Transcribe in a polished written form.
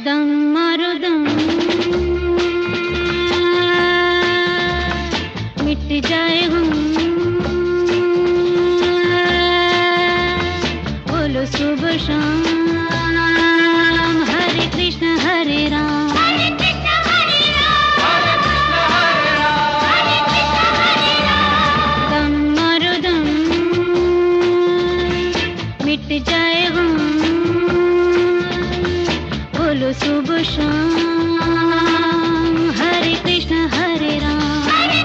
दम मारो दम, मिट जाए हम, बोलो सुबह शाम, हरे कृष्ण हरे राम, हरे कृष्ण हरे राम, हरे कृष्ण हरे राम, हरे कृष्ण हरे राम। दम मारो दम, मिट जाए हम, बोलो सुबह शाम, हरे कृष्ण हरे राम, हरे